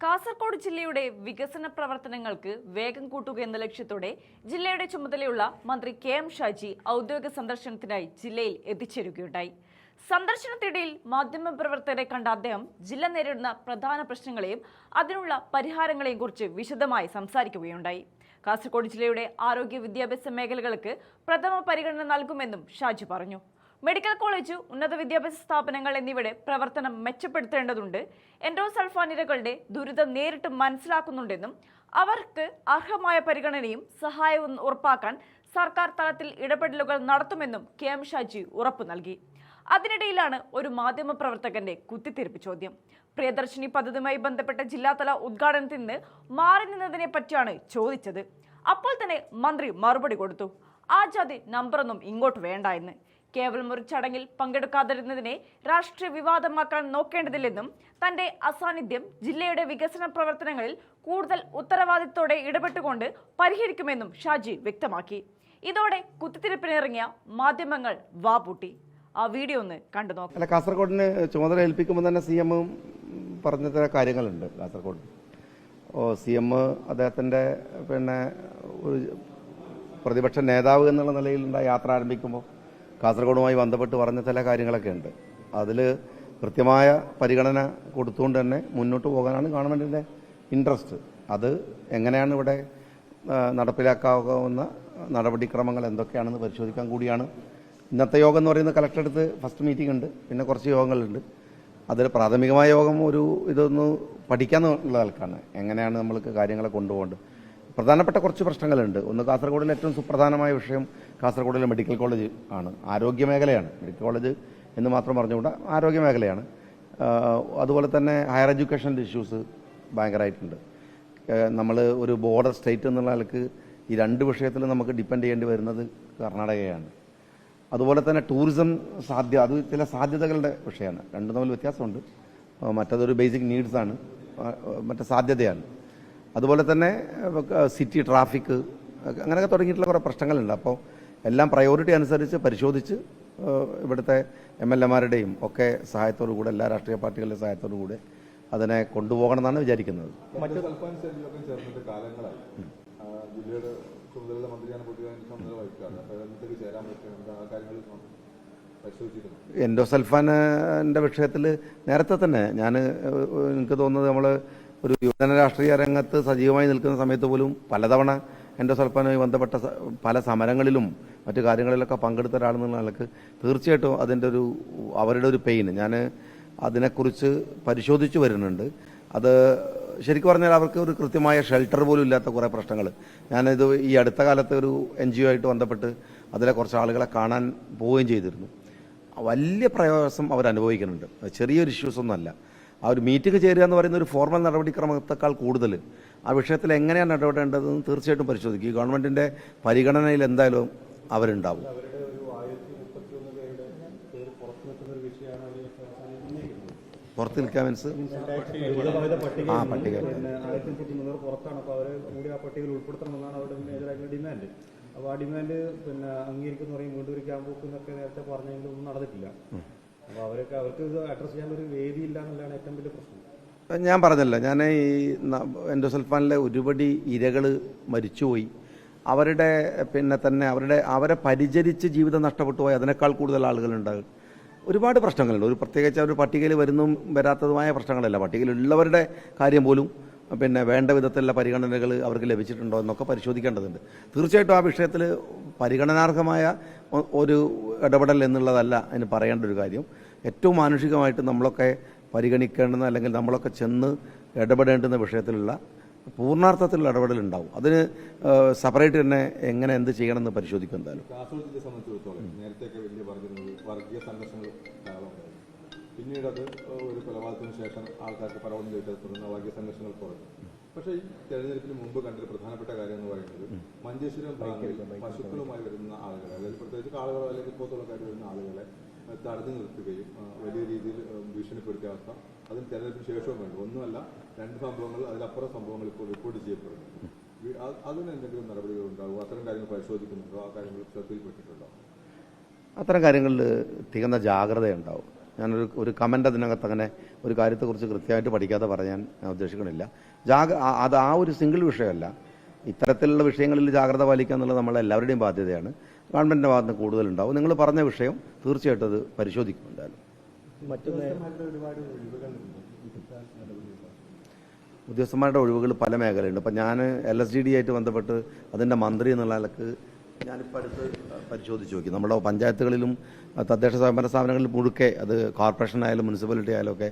കാസർഗോഡ് ജില്ലയുടെ വികസന പ്രവർത്തനങ്ങൾക്ക് വേഗം കൂട്ടുക എന്ന ലക്ഷ്യത്തോടെ ജില്ലയുടെ ചുമതലയുള്ള മന്ത്രി കെ.എം. ഷാജി ഔദ്യോഗിക സന്ദർശനത്തിനായി ജില്ലയിൽ എത്തിച്ചേരുകയുണ്ടായി. സന്ദർശനത്തിനിടയിൽ മാധ്യമപ്രവർത്തകരെ കണ്ട അദ്ദേഹം ജില്ല നേരിടുന്ന പ്രധാന പ്രശ്നങ്ങളെയും അതിനുള്ള പരിഹാരങ്ങളെയും കുറിച്ച് വിശദമായി സംസാരിക്കുകയുണ്ടായി. കാസർഗോഡ് ജില്ലയുടെ ആരോഗ്യ വിദ്യാഭ്യാസ മേഖലകൾക്ക് പ്രഥമ പരിഗണന നൽകുമെന്നും ഷാജി പറഞ്ഞു. മെഡിക്കൽ കോളേജ്, ഉന്നത വിദ്യാഭ്യാസ സ്ഥാപനങ്ങൾ എന്നിവയുടെ പ്രവർത്തനം മെച്ചപ്പെടുത്തേണ്ടതുണ്ട്. എൻഡോസൾഫാനിരകളുടെ ദുരിതം നേരിട്ട് മനസ്സിലാക്കുന്നുണ്ടെന്നും അവർക്ക് അർഹമായ പരിഗണനയും സഹായവും ഉറപ്പാക്കാൻ സർക്കാർ തലത്തിൽ ഇടപെടലുകൾ നടത്തുമെന്നും കെ.എം. ഷാജി ഉറപ്പു നൽകി. അതിനിടയിലാണ് ഒരു മാധ്യമപ്രവർത്തകന്റെ കുത്തിത്തിരിപ്പ് ചോദ്യം. പ്രിയദർശിനി പദ്ധതിയുമായി ബന്ധപ്പെട്ട ജില്ലാതല ഉദ്ഘാടനത്തിൽ നിന്ന് മാറി നിന്നതിനെ പറ്റിയാണ് ചോദിച്ചത്. അപ്പോൾ തന്നെ മന്ത്രി മറുപടി കൊടുത്തു, ആ ജാതി നമ്പറൊന്നും ഇങ്ങോട്ട് വേണ്ട എന്ന്. കേവലം ഒരു ചടങ്ങിൽ പങ്കെടുക്കാതിരുന്നതിനെ രാഷ്ട്രീയ വിവാദമാക്കാൻ നോക്കേണ്ടതില്ലെന്നും തന്റെ അസാന്നിധ്യം ജില്ലയുടെ വികസന പ്രവർത്തനങ്ങളിൽ കൂടുതൽ ഉത്തരവാദിത്തോടെ ഇടപെട്ടുകൊണ്ട് പരിഹരിക്കുമെന്നും ഷാജി വ്യക്തമാക്കി. ഇതോടെ കുത്തിത്തിരിപ്പിനിറങ്ങിയ മാധ്യമങ്ങൾ വാപൂട്ടി. ആ വീഡിയോ ഒന്ന് കണ്ടു നോക്കാം. കാസർഗോഡിന് ചുമതല ഏൽപ്പിക്കുമ്പോൾ തന്നെ CM പറഞ്ഞ ചില കാര്യങ്ങളുണ്ട്. കാസർഗോഡ് CM അദ്ദേഹത്തിന്റെ ഒരു പ്രതിപക്ഷ നേതാവ് എന്നുള്ള നിലയിലുള്ള യാത്ര ആരംഭിക്കുമ്പോൾ കാസർഗോഡുമായി ബന്ധപ്പെട്ട് പറഞ്ഞ ചില കാര്യങ്ങളൊക്കെ ഉണ്ട്. അതിൽ കൃത്യമായ പരിഗണന കൊടുത്തുകൊണ്ട് തന്നെ മുന്നോട്ട് പോകാനാണ് ഗവൺമെൻറ്റിൻ്റെ ഇൻട്രസ്റ്റ്. അത് എങ്ങനെയാണ് ഇവിടെ നടപ്പിലാക്കാവുന്ന നടപടിക്രമങ്ങൾ എന്തൊക്കെയാണെന്ന് പരിശോധിക്കാൻ കൂടിയാണ് ഇന്നത്തെ യോഗം എന്ന് പറയുന്നത്. കളക്ടറെടുത്ത് ഫസ്റ്റ് മീറ്റിംഗ് ഉണ്ട്, പിന്നെ കുറച്ച് യോഗങ്ങളുണ്ട്. അതിൽ പ്രാഥമികമായ യോഗം ഇതൊന്ന് പഠിക്കാന്നുള്ള ആൾക്കാണ് എങ്ങനെയാണ് നമ്മൾക്ക് കാര്യങ്ങളെ കൊണ്ടുപോകേണ്ടത്. പ്രധാനപ്പെട്ട കുറച്ച് പ്രശ്നങ്ങളുണ്ട്. ഒന്ന്, കാസർഗോഡിലെ ഏറ്റവും സുപ്രധാനമായ വിഷയം കാസർഗോഡിലെ മെഡിക്കൽ കോളേജ് ആണ്. ആരോഗ്യ മേഖലയാണ്. മെഡിക്കൽ കോളേജ് എന്ന് മാത്രം പറഞ്ഞുകൂടാ, ആരോഗ്യ മേഖലയാണ്. അതുപോലെ തന്നെ ഹയർ എഡ്യൂക്കേഷൻ്റെ ഇഷ്യൂസ് ഭയങ്കരമായിട്ടുണ്ട്. നമ്മൾ ഒരു ബോർഡർ സ്റ്റേറ്റ് എന്നുള്ള ആൾക്ക് ഈ രണ്ട് വിഷയത്തിൽ നമുക്ക് ഡിപ്പെൻഡ് ചെയ്യേണ്ടി വരുന്നത് കർണാടകയാണ്. അതുപോലെ തന്നെ ടൂറിസം അത് ചില സാധ്യതകളുടെ വിഷയമാണ്. രണ്ടും തമ്മിൽ വ്യത്യാസമുണ്ട്. മറ്റതൊരു ബേസിക് നീഡ്സാണ്, മറ്റേ സാധ്യതയാണ്. അതുപോലെ തന്നെ സിറ്റി ട്രാഫിക്, അങ്ങനെയൊക്കെ തുടങ്ങിയിട്ടുള്ള കുറേ പ്രശ്നങ്ങളുണ്ട്. അപ്പോൾ എല്ലാം പ്രയോറിറ്റി അനുസരിച്ച് പരിശോധിച്ച് ഇവിടുത്തെ MLA-മാരുടെയും ഒക്കെ സഹായത്തോടു കൂടെ, എല്ലാ രാഷ്ട്രീയ പാർട്ടികളുടെ സഹായത്തോടു കൂടെ അതിനെ കൊണ്ടുപോകണം എന്നാണ് വിചാരിക്കുന്നത്. എൻഡോസൾഫാനിൻ്റെ വിഷയത്തിൽ നേരത്തെ തന്നെ എനിക്ക് തോന്നുന്നത് നമ്മൾ ഒരു യുവജന രാഷ്ട്രീയ രംഗത്ത് സജീവമായി നിൽക്കുന്ന സമയത്ത് പോലും പലതവണ എൻഡോസൾഫാനുമായി ബന്ധപ്പെട്ട പല സമരങ്ങളിലും മറ്റു കാര്യങ്ങളിലൊക്കെ പങ്കെടുത്ത ഒരാളെന്നുള്ള നിലക്ക് തീർച്ചയായിട്ടും അവരുടെ ഒരു പെയിൻ ഞാൻ അതിനെക്കുറിച്ച് പരിശോധിച്ചു വരുന്നുണ്ട്. അത് ശരിക്കും പറഞ്ഞാൽ അവർക്ക് ഒരു കൃത്യമായ ഷെൽട്ടർ പോലും ഇല്ലാത്ത കുറേ പ്രശ്നങ്ങൾ. ഞാനിത് ഈ അടുത്ത കാലത്ത് ഒരു NGO ആയിട്ട് ബന്ധപ്പെട്ട് അതിലെ കുറച്ച് ആളുകളെ കാണാൻ പോവുകയും ചെയ്തിരുന്നു. വലിയ പ്രയാസം അവരനുഭവിക്കുന്നുണ്ട്. ചെറിയൊരു ഇഷ്യൂസൊന്നുമല്ല. ആ ഒരു മീറ്റിംഗ് ചേരുക എന്ന് പറയുന്ന ഒരു ഫോർമൽ നടപടിക്രമത്തെക്കാൾ കൂടുതൽ ആ വിഷയത്തിൽ എങ്ങനെയാണ് ഇടപെടേണ്ടതെന്ന് തീർച്ചയായിട്ടും പരിശോധിക്കും. ഗവൺമെൻറ്റിൻ്റെ പരിഗണനയിൽ എന്തായാലും അവരുണ്ടാവും. പുറത്ത് നിൽക്കാൻ മീൻസ് പട്ടിക പുറത്താണ്. അപ്പോൾ അവർ കൂടി ആ പട്ടികയിൽ ഉൾപ്പെടുത്തണമെന്നാണ് അവരുടെ മേജറായിട്ടുള്ള ഡിമാൻഡ്. അപ്പോൾ ആ ഡിമാൻഡ് അംഗീകരിക്കുന്ന പറയും വീണ്ടും ഒരു ക്യാമ്പ് വെക്കുന്നൊക്കെ നേരത്തെ പറഞ്ഞെങ്കിലും ഒന്നും നടന്നിട്ടില്ല. അപ്പോൾ അവർക്ക് ഇത് അഡ്രസ് ചെയ്യാനൊരു വേദിയില്ല എന്നുള്ളതാണ് ഏറ്റവും വലിയ പ്രശ്നം. ഞാൻ പറഞ്ഞല്ലോ, ഞാൻ ഈ എൻഡോസൾഫാനിലെ ഒരുപടി ഇരകൾ മരിച്ചുപോയി. അവരുടെ അവരെ പരിചരിച്ച് ജീവിതം നഷ്ടപ്പെട്ടു പോയി അതിനേക്കാൾ കൂടുതൽ ആളുകളുണ്ടാകും. ഒരുപാട് പ്രശ്നങ്ങളുണ്ട്. പ്രത്യേകിച്ച് അവർ പട്ടികയിൽ വരുന്നതും വരാത്തതുമായ പ്രശ്നങ്ങളല്ല. പട്ടികയിലുള്ളവരുടെ കാര്യം പോലും വേണ്ട വിധത്തിലുള്ള പരിഗണനകൾ അവർക്ക് ലഭിച്ചിട്ടുണ്ടോ എന്നൊക്കെ പരിശോധിക്കേണ്ടതുണ്ട്. തീർച്ചയായിട്ടും ആ വിഷയത്തിൽ പരിഗണനാർഹമായ ഒരു ഇടപെടൽ എന്നുള്ളതല്ല അതിന് പറയേണ്ട ഒരു കാര്യം. ഏറ്റവും മാനുഷികമായിട്ട് നമ്മളൊക്കെ പരിഗണിക്കേണ്ടുന്ന, അല്ലെങ്കിൽ നമ്മളൊക്കെ ചെന്ന് ഇടപെടേണ്ടുന്ന വിഷയത്തിലുള്ള പൂർണ്ണാർത്ഥത്തിലുള്ള ഇടപെടലുണ്ടാവും. അതിന് സെപ്പറേറ്റ് തന്നെ എങ്ങനെ എന്ത് ചെയ്യണമെന്ന് പരിശോധിക്കും. എന്തായാലും കാസർഗോഡ് സംബന്ധിച്ചിടത്തോളം നേരത്തെയൊക്കെ വലിയ പറഞ്ഞിരുന്നത് വർഗീയ സംഘർഷങ്ങൾ ധാരാളമുണ്ടായിരുന്നു. പിന്നീട് അത് ഒരു കൊലപാതകത്തിന് ശേഷം ആൾക്കാർക്ക് പലവണ്ണം ചോദിച്ചത് വർഗീയ സംഘർഷങ്ങൾ കുറഞ്ഞു. പക്ഷേ ഈ തെരഞ്ഞെടുപ്പിന് മുമ്പ് കണ്ടൊരു പ്രധാനപ്പെട്ട കാര്യം എന്ന് പറയുന്നത് മഞ്ചേശ്വരം ഭാഗങ്ങളിൽ പശുക്കളുമായി വരുന്ന ആളുകളെ, അതായത് പ്രത്യേകിച്ച് കാളുകളോ അല്ലെങ്കിൽ പോത്തുകളൊക്കെ വരുന്ന ആളുകളെ തടഞ്ഞു നിർത്തുകയും വലിയ രീതിയിൽ ഭീഷണിപ്പെടുത്തിയ അവസ്ഥ അതിന് തെരഞ്ഞെടുപ്പിന് ശേഷവും വേണ്ട. ഒന്നുമല്ല, 2 സംഭവങ്ങൾ, അതിലപ്പുറം സംഭവങ്ങൾ ഇപ്പോൾ റിപ്പോർട്ട് ചെയ്യപ്പെടുന്നു. അതിന് എന്തെങ്കിലും നടപടികൾ ഉണ്ടാകുമോ? അത്തരം കാര്യങ്ങൾ പരിശോധിക്കുന്നുണ്ടോ? ആ കാര്യങ്ങൾ ശ്രദ്ധയിൽപ്പെട്ടിട്ടുണ്ടോ? അത്തരം കാര്യങ്ങളിൽ തികഞ്ഞ ജാഗ്രതയുണ്ടാവും. ഞാനൊരു കമൻ്റ് അതിനകത്ത് അങ്ങനെ ഒരു കാര്യത്തെക്കുറിച്ച് കൃത്യമായിട്ട് പഠിക്കാതെ പറയാൻ ഞാൻ ഉദ്ദേശിക്കണില്ല. അത് ആ ഒരു സിംഗിൾ വിഷയമല്ല. ഇത്തരത്തിലുള്ള വിഷയങ്ങളിൽ ജാഗ്രത പാലിക്കുക എന്നുള്ളത് നമ്മളെല്ലാവരുടെയും ബാധ്യതയാണ്. ഗവൺമെൻറ്റിൻ്റെ ഭാഗത്ത് നിന്ന് കൂടുതലുണ്ടാവും. നിങ്ങൾ പറഞ്ഞ വിഷയം തീർച്ചയായിട്ടും അത് പരിശോധിക്കും. എന്തായാലും ഉദ്യോഗസ്ഥന്മാരുടെ ഒഴിവുകൾ പല മേഖലയുണ്ട്. ഇപ്പം ഞാൻ LSGD ആയിട്ട് ബന്ധപ്പെട്ട് അതിൻ്റെ മന്ത്രി എന്നുള്ള നിലക്ക് ഞാനിപ്പോൾ അടുത്ത് പരിശോധിച്ച് നോക്കി. നമ്മുടെ പഞ്ചായത്തുകളിലും തദ്ദേശ സ്വയംഭരണ സ്ഥാപനങ്ങളിൽ മുഴുക്കെ, അത് കോർപ്പറേഷൻ ആയാലും മുനിസിപ്പാലിറ്റി ആയാലും ഒക്കെ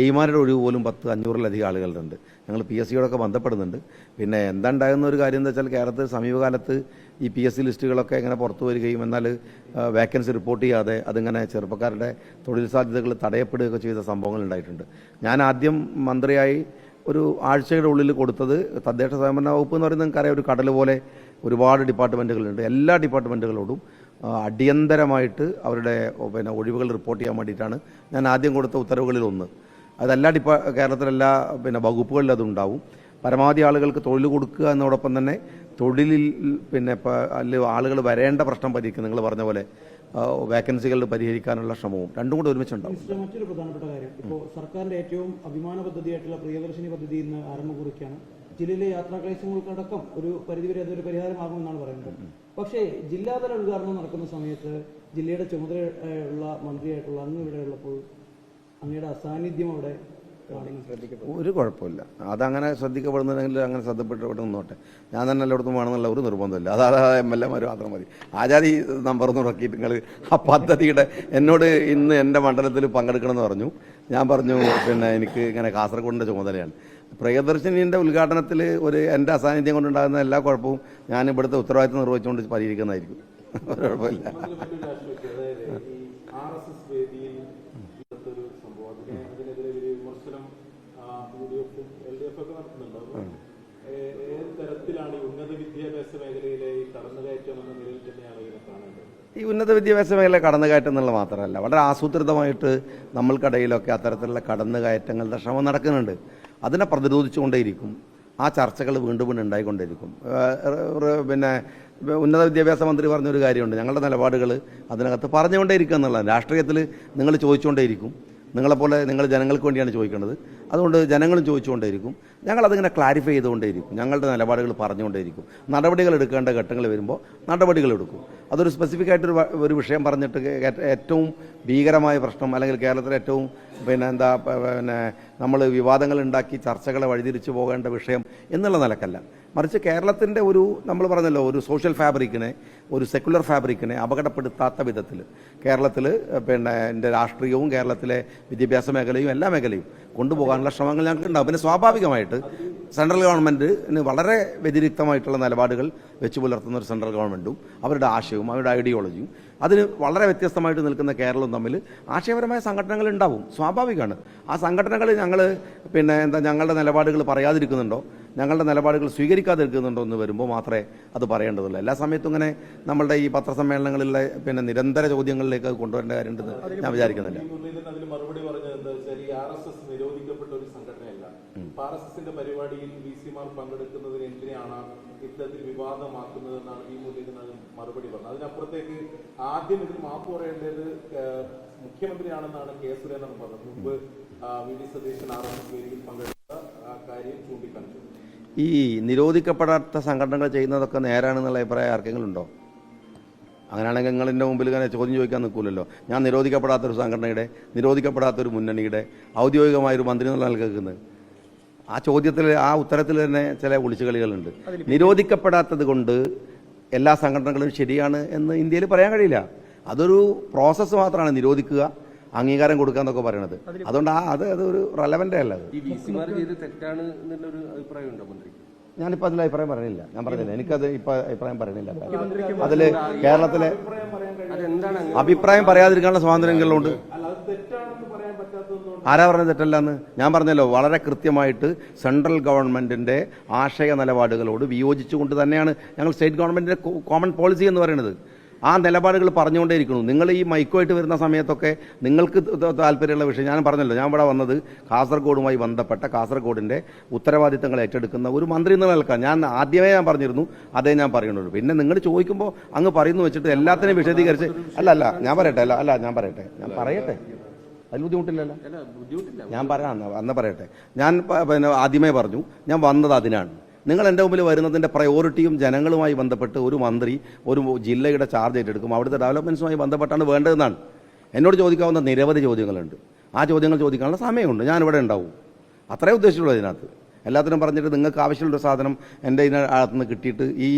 എമാരുടെ ഒഴിവ് പോലും 500-500-ലധികം ആളുകളുണ്ട്. ഞങ്ങൾ PSCയോടൊക്കെ ബന്ധപ്പെടുന്നുണ്ട്. പിന്നെ എന്താ ഉണ്ടാകുന്ന ഒരു കാര്യം എന്താ വെച്ചാൽ, കേരളത്തിൽ സമീപകാലത്ത് ഈ PSC ലിസ്റ്റുകളൊക്കെ ഇങ്ങനെ പുറത്തു വരികയും എന്നാൽ വേക്കൻസി റിപ്പോർട്ട് ചെയ്യാതെ അതിങ്ങനെ ചെറുപ്പക്കാരുടെ തൊഴിൽ സാധ്യതകൾ തടയപ്പെടുകയൊക്കെ ചെയ്ത സംഭവങ്ങൾ ഉണ്ടായിട്ടുണ്ട്. ഞാൻ ആദ്യം മന്ത്രിയായി ഒരു ആഴ്ചയുടെ ഉള്ളിൽ കൊടുത്തത് തദ്ദേശ സ്വയംഭരണ വകുപ്പ് എന്ന് പറയുന്നത് നിങ്ങൾക്കറിയാം, ഒരു കടൽ പോലെ ഒരുപാട് ഡിപ്പാർട്ട്മെൻറ്റുകളുണ്ട്. എല്ലാ ഡിപ്പാർട്ട്മെൻറ്റുകളോടും അടിയന്തരമായിട്ട് അവരുടെ ഒഴിവുകൾ റിപ്പോർട്ട് ചെയ്യാൻ വേണ്ടിയിട്ടാണ് ഞാൻ ആദ്യം കൊടുത്ത ഉത്തരവുകളിലൊന്ന്. അതെല്ലാ കേരളത്തിലെല്ലാ വകുപ്പുകളിൽ അതുണ്ടാവും. പരമാവധി ആളുകൾക്ക് തൊഴിൽ കൊടുക്കുക എന്നതോടൊപ്പം തന്നെ തൊഴിലിൽ ആളുകൾ വരേണ്ട പ്രശ്നം പരിഹരിക്കുക. നിങ്ങൾ പറഞ്ഞ പോലെ വേക്കൻസികൾ പരിഹരിക്കാനുള്ള ശ്രമവും രണ്ടും കൂടെ ഒരുമിച്ചുണ്ടാവും. മറ്റൊരു പ്രധാനപ്പെട്ട കാര്യം, ഇപ്പോൾ സർക്കാരിന്റെ ഏറ്റവും അഭിമാന പദ്ധതിയായിട്ടുള്ള പ്രിയദർശിനി പദ്ധതി ഇന്ന് ആരംഭം കുറിക്കുകയാണ്. ജില്ലയിലെ യാത്രാ ക്ലേശങ്ങൾക്കടക്കം ഒരു പരിധിവരെ അതൊരു പരിഹാരമാകുമെന്നാണ് പറയുന്നത്. പക്ഷേ ജില്ലാതല ഉദ്ഘാടനം നടക്കുന്ന സമയത്ത് ജില്ലയുടെ ചുമതലയുള്ള മന്ത്രിയായിട്ടുള്ള അങ്ങ് ഇവിടെ ഉള്ളപ്പോൾ അങ്ങയുടെ അസാന്നിധ്യം അവിടെ ഒരു കുഴപ്പമില്ല. അതങ്ങനെ ശ്രദ്ധിക്കപ്പെടുന്നുണ്ടെങ്കിൽ അങ്ങനെ ശ്രദ്ധപ്പെട്ട് നിന്നോട്ടെ. ഞാൻ തന്നെ എല്ലായിടത്തും വേണമെന്നുള്ള ഒരു നിർബന്ധമില്ല. അതായത് MLA മാത്രം മതി. ആജാതി നമ്പർ നോക്കിയിട്ട് നിങ്ങൾ ആ പദ്ധതിയുടെ എന്നോട് ഇന്ന് എൻ്റെ മണ്ഡലത്തിൽ പങ്കെടുക്കണമെന്ന് പറഞ്ഞു. ഞാൻ പറഞ്ഞു എനിക്ക് ഇങ്ങനെ കാസർഗോഡിൻ്റെ ചുമതലയാണ്. പ്രിയദർശിനിൻ്റെ ഉദ്ഘാടനത്തിൽ എൻ്റെ അസാന്നിധ്യം കൊണ്ടുണ്ടാകുന്ന എല്ലാ കുഴപ്പവും ഞാൻ ഇവിടുത്തെ ഉത്തരവാദിത്വം നിർവഹിച്ചുകൊണ്ട് പരിഹരിക്കുന്നതായിരിക്കും. ഒരു കുഴപ്പമില്ല. ഈ ഉന്നത വിദ്യാഭ്യാസ മേഖല കടന്നുകയറ്റം എന്നുള്ള മാത്രമല്ല, വളരെ ആസൂത്രിതമായിട്ട് നമ്മൾക്കിടയിലൊക്കെ അത്തരത്തിലുള്ള കടന്നുകയറ്റങ്ങളുടെ ശ്രമം നടക്കുന്നുണ്ട്. അതിനെ പ്രതിരോധിച്ചുകൊണ്ടേയിരിക്കും. ആ ചർച്ചകൾ വീണ്ടും വീണ്ടും ഉണ്ടായിക്കൊണ്ടേയിരിക്കും. ഉന്നത വിദ്യാഭ്യാസ മന്ത്രി പറഞ്ഞൊരു കാര്യമുണ്ട്, ഞങ്ങളുടെ നിലപാടുകൾ അതിനകത്ത് പറഞ്ഞുകൊണ്ടേയിരിക്കുക എന്നുള്ളതാണ്. രാഷ്ട്രീയത്തിൽ നിങ്ങൾ ചോദിച്ചുകൊണ്ടേയിരിക്കും. നിങ്ങളെപ്പോലെ നിങ്ങൾ ജനങ്ങൾക്ക് വേണ്ടിയാണ് ചോദിക്കേണ്ടത്. അതുകൊണ്ട് ജനങ്ങളും ചോദിച്ചുകൊണ്ടേയിരിക്കും. ഞങ്ങളതിങ്ങനെ ക്ലാരിഫൈ ചെയ്തുകൊണ്ടേയിരിക്കും. ഞങ്ങളുടെ നിലപാടുകൾ പറഞ്ഞുകൊണ്ടേയിരിക്കും. നടപടികൾ എടുക്കേണ്ട ഘട്ടങ്ങൾ വരുമ്പോൾ നടപടികൾ എടുക്കും. അതൊരു സ്പെസിഫിക് ആയിട്ടൊരു വിഷയം പറഞ്ഞിട്ട് ഏറ്റവും ഭീകരമായ പ്രശ്നം അല്ലെങ്കിൽ കേരളത്തിലെ ഏറ്റവും നമ്മൾ വിവാദങ്ങൾ ഉണ്ടാക്കി ചർച്ചകളെ വഴിതിരിച്ചു പോകേണ്ട വിഷയം എന്നുള്ള നിലക്കല്ല, മറിച്ച് കേരളത്തിൻ്റെ നമ്മൾ പറഞ്ഞല്ലോ ഒരു സോഷ്യൽ ഫാബ്രിക്കിനെ, ഒരു സെക്കുലർ ഫാബ്രിക്കിനെ അപകടപ്പെടുത്താത്ത വിധത്തിൽ കേരളത്തിൽ എൻ്റെ രാഷ്ട്രീയവും കേരളത്തിലെ വിദ്യാഭ്യാസ മേഖലയും എല്ലാ മേഖലയും കൊണ്ടുപോകാനുള്ള ശ്രമങ്ങൾ ഞങ്ങൾക്ക് ഉണ്ടാകും. പിന്നെ സ്വാഭാവികമായിട്ട് സെൻട്രൽ ഗവൺമെൻറ്റിന് വളരെ വ്യതിരിക്തമായിട്ടുള്ള നിലപാടുകൾ വെച്ച് പുലർത്തുന്ന ഒരു സെൻട്രൽ ഗവൺമെൻറ്റും അവരുടെ ആശയവും അവരുടെ ഐഡിയോളജിയും അതിന് വളരെ വ്യത്യസ്തമായിട്ട് നിൽക്കുന്ന കേരളവും തമ്മിൽ ആശയപരമായ സംഘടനകൾ ഉണ്ടാവും. സ്വാഭാവികമാണ്. ആ സംഘടനകൾ ഞങ്ങൾ ഞങ്ങളുടെ നിലപാടുകൾ പറയാതിരിക്കുന്നുണ്ടോ, ഞങ്ങളുടെ നിലപാടുകൾ സ്വീകരിക്കാതിരിക്കുന്നുണ്ടോ എന്ന് വരുമ്പോൾ മാത്രമേ അത് പറയേണ്ടതുള്ളൂ. എല്ലാ സമയത്തും ഇങ്ങനെ നമ്മളുടെ ഈ പത്രസമ്മേളനങ്ങളിലെ നിരന്തര ചോദ്യങ്ങളിലേക്ക് അത് കൊണ്ടുവരേണ്ട കാര്യമുണ്ടെന്ന് ഞാൻ വിചാരിക്കുന്നില്ല. മറുപടി പറഞ്ഞത് എന്താ വെച്ചാൽ ഈ RSS നിരോധിക്കപ്പെട്ട ഒരു സംഘടനയല്ല. RSSന്റെ പരിപാടിയിൽ VC-മാർ പങ്കെടുക്കുന്നതിന് എന്തിനാണ് ഇത്തരത്തിൽ വിവാദമാക്കുന്നതെന്നാണ് ഈ മുരളീധരൻ മറുപടി പറഞ്ഞത്. അതിനപ്പുറത്തേക്ക് ആദ്യം ഇതിൽ മാപ്പ് പറയേണ്ടത് മുഖ്യമന്ത്രിയാണെന്നാണ് K. സുരേന്ദ്രൻ പറഞ്ഞത്. മുമ്പ് VD സതീശൻ RSS വേദിയിൽ പങ്കെടുത്ത കാര്യം ചൂണ്ടിക്കാണിച്ചു. ഈ നിരോധിക്കപ്പെടാത്ത സംഘടനകൾ ചെയ്യുന്നതൊക്കെ നേരാണെന്നുള്ള അഭിപ്രായം ആർക്കെങ്കിലും ഉണ്ടോ? അങ്ങനെയാണെങ്കിൽ നിങ്ങൾ എൻ്റെ മുമ്പിൽ ഇങ്ങനെ ചോദ്യം ചോദിക്കാൻ നിൽക്കില്ലല്ലോ. ഞാൻ നിരോധിക്കപ്പെടാത്തൊരു സംഘടനയുടെ, നിരോധിക്കപ്പെടാത്തൊരു മുന്നണിയുടെ ഔദ്യോഗികമായൊരു മന്ത്രി എന്നുള്ള നിൽക്കുന്നത്. ആ ചോദ്യത്തിൽ, ആ ഉത്തരത്തിൽ തന്നെ ചില ഒളിച്ചുകളികളുണ്ട്. നിരോധിക്കപ്പെടാത്തത് കൊണ്ട് എല്ലാ സംഘടനകളും ശരിയാണ് എന്ന് ഇന്ത്യയിൽ പറയാൻ കഴിയില്ല. അതൊരു പ്രോസസ്സ് മാത്രമാണ് നിരോധിക്കുക, അംഗീകാരം കൊടുക്കുക എന്നൊക്കെ പറയണത്. അതുകൊണ്ട് അതൊരു റെലവൻ്റ് അല്ല. ഞാനിപ്പോൾ അതിൽ അഭിപ്രായം പറയണില്ല. ഞാൻ പറഞ്ഞില്ല, എനിക്കത് ഇപ്പോൾ അഭിപ്രായം പറയണില്ല. അതിൽ കേരളത്തിലെ അഭിപ്രായം പറയാതിരിക്കാനുള്ള സ്വാതന്ത്ര്യങ്ങളുണ്ട്. ആരാ പറഞ്ഞത് തെറ്റല്ല എന്ന്? ഞാൻ പറഞ്ഞല്ലോ, വളരെ കൃത്യമായിട്ട് സെൻട്രൽ ഗവൺമെൻറ്റിൻ്റെ ആശയ നിലപാടുകളോട് വിയോജിച്ചുകൊണ്ട് തന്നെയാണ് ഞങ്ങൾ സ്റ്റേറ്റ് ഗവൺമെൻറ്റിൻ്റെ കോമൺ പോളിസി എന്ന് പറയുന്നത്. ആ നിലപാടുകൾ പറഞ്ഞുകൊണ്ടേയിരിക്കുന്നു. നിങ്ങൾ ഈ മൈക്കുമായിട്ട് വരുന്ന സമയത്തൊക്കെ നിങ്ങൾക്ക് താല്പര്യമുള്ള വിഷയം ഞാൻ പറഞ്ഞല്ലോ. ഞാൻ ഇവിടെ വന്നത് കാസർഗോഡുമായി ബന്ധപ്പെട്ട കാസർഗോഡിൻ്റെ ഉത്തരവാദിത്തങ്ങൾ ഏറ്റെടുക്കുന്ന ഒരു മന്ത്രി എന്ന നിൽക്കാൻ ഞാൻ ആദ്യമേ പറഞ്ഞിരുന്നു. അതേ ഞാൻ പറയുന്നുള്ളൂ. പിന്നെ നിങ്ങൾ ചോദിക്കുമ്പോൾ അങ്ങ് പറയുന്നു വെച്ചിട്ട് എല്ലാത്തിനെയും വിശദീകരിച്ച് ഞാൻ പറയട്ടെ. അതിൽ ബുദ്ധിമുട്ടില്ലല്ലോ. ഞാൻ പറയാം, അന്ന് പറയട്ടെ. ഞാൻ പിന്നെ ആദ്യമേ പറഞ്ഞു, ഞാൻ വന്നത് അതിനാണ്. നിങ്ങൾ എൻ്റെ മുമ്പിൽ വരുന്നതിൻ്റെ പ്രയോറിറ്റിയും ജനങ്ങളുമായി ബന്ധപ്പെട്ട് ഒരു മന്ത്രി ഒരു ജില്ലയുടെ ചാർജ് ഏറ്റെടുക്കും, അവിടുത്തെ ഡെവലപ്മെൻറ്റ്സുമായി ബന്ധപ്പെട്ടാണ് വേണ്ടതെന്നാണ്. എന്നോട് ചോദിക്കാവുന്ന നിരവധി ചോദ്യങ്ങളുണ്ട്. ആ ചോദ്യങ്ങൾ ചോദിക്കാനുള്ള സമയമുണ്ട്, ഞാനിവിടെ ഉണ്ടാവും. അത്രേ ഉദ്ദേശിച്ചുള്ളൂ അതിനകത്ത്. എല്ലാത്തിനും പറഞ്ഞിട്ട് നിങ്ങൾക്ക് ആവശ്യമുള്ള സാധനം എൻ്റെ ഇതിനകത്ത് നിന്ന് കിട്ടിയിട്ട് ഈ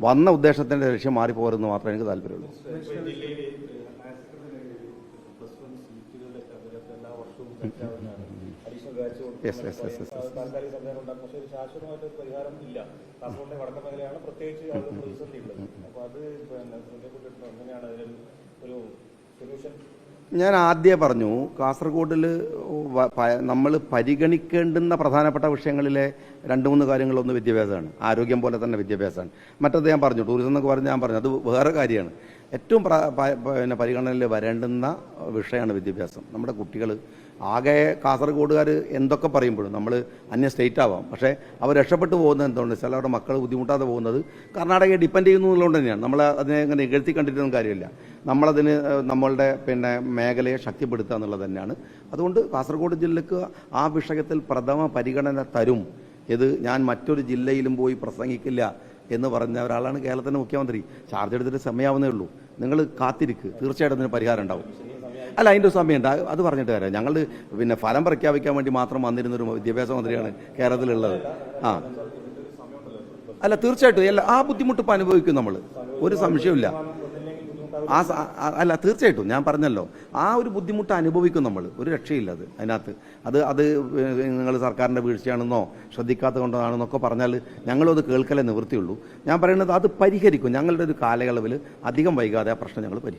വന്ന ഉദ്ദേശത്തിൻ്റെ ലക്ഷ്യം മാറിപ്പോകരുതെന്ന് മാത്രമേ എനിക്ക് താല്പര്യമുള്ളൂ. യെസ് യെസ് യെസ് യെസ് ഞാൻ ആദ്യമേ പറഞ്ഞു, കാസർഗോഡിൽ നമ്മൾ പരിഗണിക്കേണ്ടുന്ന പ്രധാനപ്പെട്ട വിഷയങ്ങളിലെ 2-3 കാര്യങ്ങളൊന്ന് വിദ്യാഭ്യാസമാണ്. ആരോഗ്യം പോലെ തന്നെ വിദ്യാഭ്യാസമാണ്. മറ്റത് ഞാൻ പറഞ്ഞു, ടൂറിസം എന്നൊക്കെ പറഞ്ഞ് ഞാൻ പറഞ്ഞു, അത് വേറെ കാര്യമാണ്. ഏറ്റവും പിന്നെ പരിഗണനയിൽ വരേണ്ടുന്ന വിഷയമാണ് വിദ്യാഭ്യാസം. നമ്മുടെ കുട്ടികൾ ആകെ കാസർഗോഡുകാർ എന്തൊക്കെ പറയുമ്പോഴും നമ്മൾ അന്യ സ്റ്റേറ്റ് ആവാം, പക്ഷേ അവർ രക്ഷപ്പെട്ടു പോകുന്നത് എന്തുകൊണ്ട് വെച്ചാൽ അവരുടെ മക്കൾ ബുദ്ധിമുട്ടാതെ പോകുന്നത് കർണാടകയെ ഡിപ്പെൻഡ് ചെയ്യുന്നതുകൊണ്ട് തന്നെയാണ്. നമ്മൾ അതിനെ അങ്ങനെ ഇകഴ്ത്തി കണ്ടിട്ടൊന്നും കാര്യമില്ല. നമ്മളതിന് നമ്മളുടെ പിന്നെ മേഖലയെ ശക്തിപ്പെടുത്തുക എന്നുള്ളത് തന്നെയാണ്. അതുകൊണ്ട് കാസർഗോഡ് ജില്ലക്ക് ആ വിഷയത്തിൽ പ്രഥമ പരിഗണന തരും. ഇത് ഞാൻ മറ്റൊരു ജില്ലയിലും പോയി പ്രസംഗിക്കില്ല എന്ന് പറഞ്ഞ ഒരാളാണ് കേരളത്തിൻ്റെ മുഖ്യമന്ത്രി. ചാർജ് എടുത്തിട്ട് സമയമാവുന്നേ ഉള്ളൂ. നിങ്ങൾ കാത്തിരിക്ക്, തീർച്ചയായിട്ടും അതിന് പരിഹാരം ഉണ്ടാവും. അല്ല, അതിൻ്റെ ഒരു സമയമുണ്ട്, അത് പറഞ്ഞിട്ട് തരാം. ഞങ്ങൾ പിന്നെ ഫലം പ്രഖ്യാപിക്കാൻ വേണ്ടി മാത്രം വന്നിരുന്നൊരു വിദ്യാഭ്യാസ മന്ത്രിയാണ് കേരളത്തിലുള്ളത്. അല്ല, തീർച്ചയായിട്ടും ആ ബുദ്ധിമുട്ട് ഇപ്പോൾ അനുഭവിക്കും നമ്മൾ, ഒരു സംശയമില്ല. അല്ല, തീർച്ചയായിട്ടും ഞാൻ പറഞ്ഞല്ലോ, ആ ഒരു ബുദ്ധിമുട്ട് അനുഭവിക്കും നമ്മൾ, ഒരു രക്ഷയില്ല അതിനകത്ത്. അത് നിങ്ങൾ സർക്കാരിൻ്റെ വീഴ്ചയാണെന്നോ ശ്രദ്ധിക്കാത്ത കൊണ്ടാണെന്നൊക്കെ പറഞ്ഞാൽ ഞങ്ങളും അത് കേൾക്കലേ നിവൃത്തിയുള്ളൂ. ഞാൻ പറയുന്നത് അത് പരിഹരിക്കും. ഞങ്ങളുടെ ഒരു കാലയളവിൽ അധികം വൈകാതെ ആ പ്രശ്നം ഞങ്ങൾ പരിഹരിക്കും.